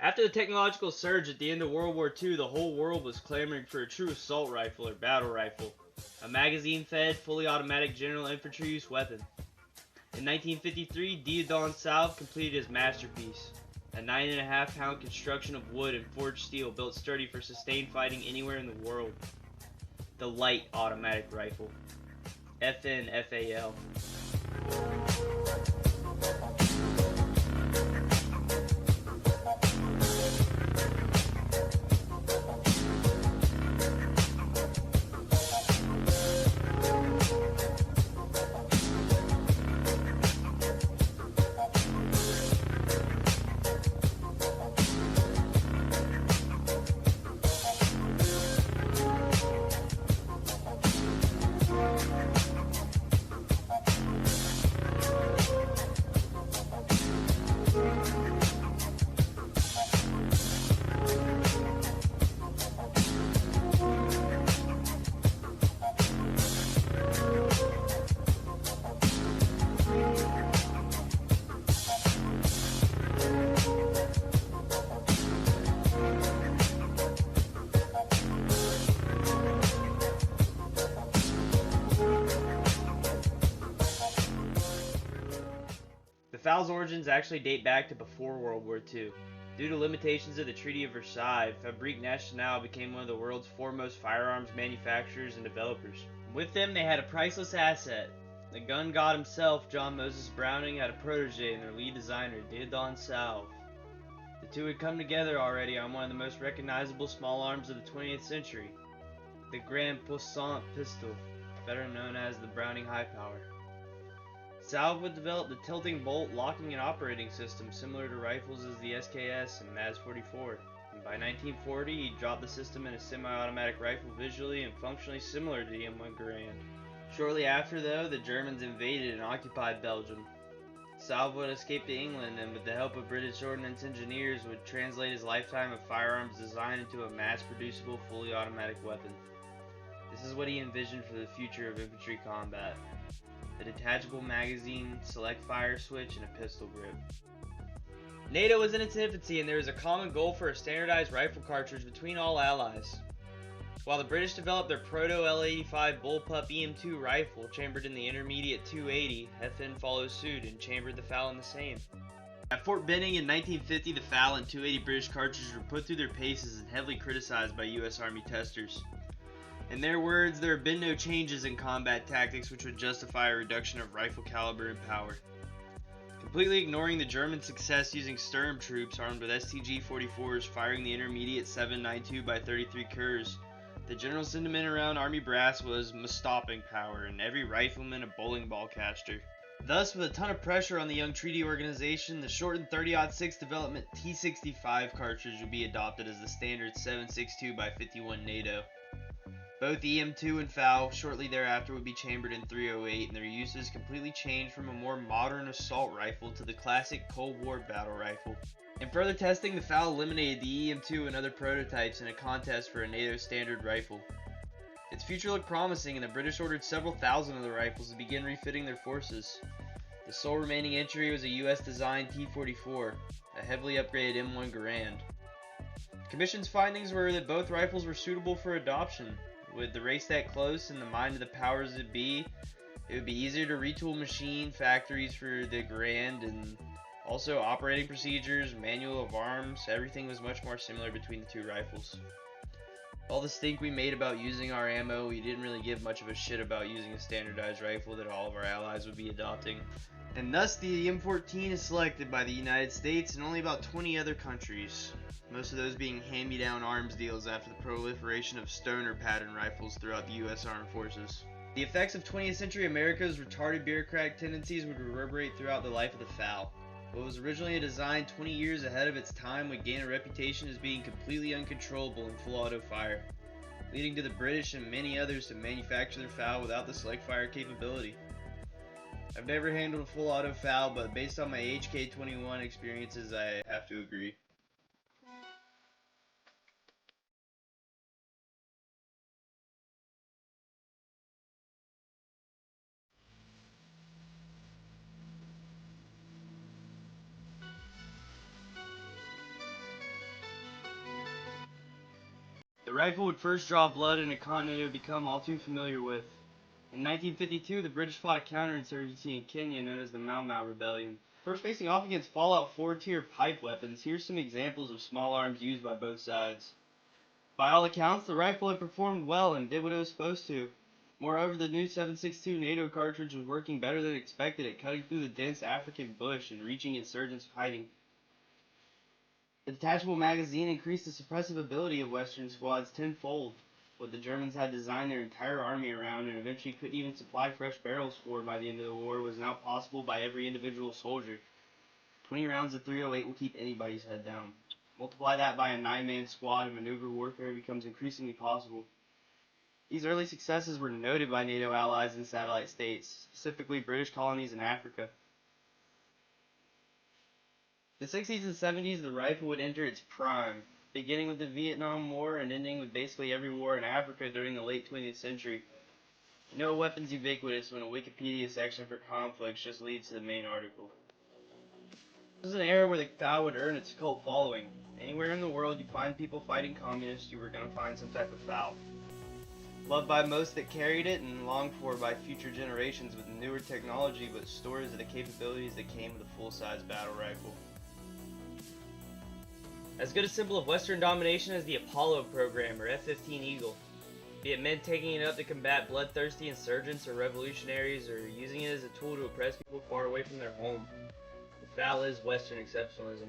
After the technological surge at the end of World War II, the whole world was clamoring for a true assault rifle or battle rifle, a magazine-fed, fully automatic general infantry use weapon. In 1953, dieudonne salve completed his masterpiece, a 9.5-pound construction of wood and forged steel built sturdy for sustained fighting anywhere in the world. The light automatic rifle, FN FAL. The FAL's origins actually date back to before World War II. Due to limitations of the Treaty of Versailles, Fabrique Nationale became one of the world's foremost firearms manufacturers and developers. With them, they had a priceless asset. The gun god himself, John Moses Browning, had a protege in their lead designer, dieudonne salve. The two had come together already on one of the most recognizable small arms of the 20th century, the Grand Puissant pistol, better known as the Browning High Power. Salve would develop the tilting bolt locking and operating system similar to rifles as the SKS and MAZ-44, and by 1940 he dropped the system in a semi-automatic rifle visually and functionally similar to the M1 Garand. Shortly after, though, the Germans invaded and occupied Belgium. Salve would escape to England and with the help of British ordnance engineers would translate his lifetime of firearms design into a mass-producible fully automatic weapon. This is what he envisioned for the future of infantry combat. A detachable magazine, select fire switch, and a pistol grip. NATO was in its infancy and there was a common goal for a standardized rifle cartridge between all allies. While the British developed their proto-L85 bullpup EM2 rifle chambered in the intermediate 280, FN followed suit and chambered the FAL in the same. At Fort Benning in 1950, the FAL and 280 British cartridges were put through their paces and heavily criticized by US Army testers. In their words, there have been no changes in combat tactics which would justify a reduction of rifle caliber and power. Completely ignoring the German success using Sturm troops armed with STG-44s firing the intermediate 7.92 by 33 Kurs, the general sentiment around Army brass was stopping power and every rifleman a bowling ball caster. Thus, with a ton of pressure on the young treaty organization, the shortened 30-06 development T65 cartridge would be adopted as the standard 7.62 by 51 NATO. Both EM2 and FAL shortly thereafter would be chambered in .308 and their uses completely changed from a more modern assault rifle to the classic Cold War battle rifle. In further testing, the FAL eliminated the EM2 and other prototypes in a contest for a NATO standard rifle. Its future looked promising and the British ordered several thousand of the rifles to begin refitting their forces. The sole remaining entry was a US designed T44, a heavily upgraded M1 Garand. The Commission's findings were that both rifles were suitable for adoption. With the race that close and the mind of the powers that be, it would be easier to retool machine factories for the Garand, and also operating procedures, manual of arms, everything was much more similar between the two rifles. All the stink we made about using our ammo, we didn't really give much of a shit about using a standardized rifle that all of our allies would be adopting. And thus the M14 is selected by the United States and only about 20 other countries. Most of those being hand-me-down arms deals after the proliferation of stoner pattern rifles throughout the US Armed Forces. The effects of 20th century America's retarded bureaucratic tendencies would reverberate throughout the life of the FAL. What was originally a design 20 years ahead of its time would gain a reputation as being completely uncontrollable in full auto fire, leading to the British and many others to manufacture their FAL without the select fire capability. I've never handled a full auto FAL, but based on my HK21 experiences, I have to agree. rifle would first draw blood in a continent it would become all too familiar with. In 1952, the British fought a counterinsurgency in Kenya known as the Mau Mau Rebellion. First facing off against Fallout 4-tier pipe weapons, here's some examples of small arms used by both sides. By all accounts, the rifle had performed well and did what it was supposed to. Moreover, the new 7.62 NATO cartridge was working better than expected at cutting through the dense African bush and reaching insurgents hiding. The detachable magazine increased the suppressive ability of Western squads tenfold. What the Germans had designed their entire army around and eventually couldn't even supply fresh barrels for by the end of the war was now possible by every individual soldier. 20 rounds of .308 will keep anybody's head down. Multiply that by a 9-man squad and maneuver warfare becomes increasingly possible. These early successes were noted by NATO allies and satellite states, specifically British colonies in Africa. In the 60s and 70s, the rifle would enter its prime, beginning with the Vietnam War and ending with basically every war in Africa during the late 20th century. No weapon's ubiquitous when a Wikipedia section for conflicts just leads to the main article. This is an era where the FAL would earn its cult following. Anywhere in the world you find people fighting communists, you were going to find some type of FAL. Loved by most that carried it and longed for by future generations with newer technology but stories of the capabilities that came with a full-size battle rifle. As good a symbol of Western domination as the Apollo program or F-15 Eagle. Be it men taking it up to combat bloodthirsty insurgents or revolutionaries or using it as a tool to oppress people far away from their home. The FAL is Western exceptionalism.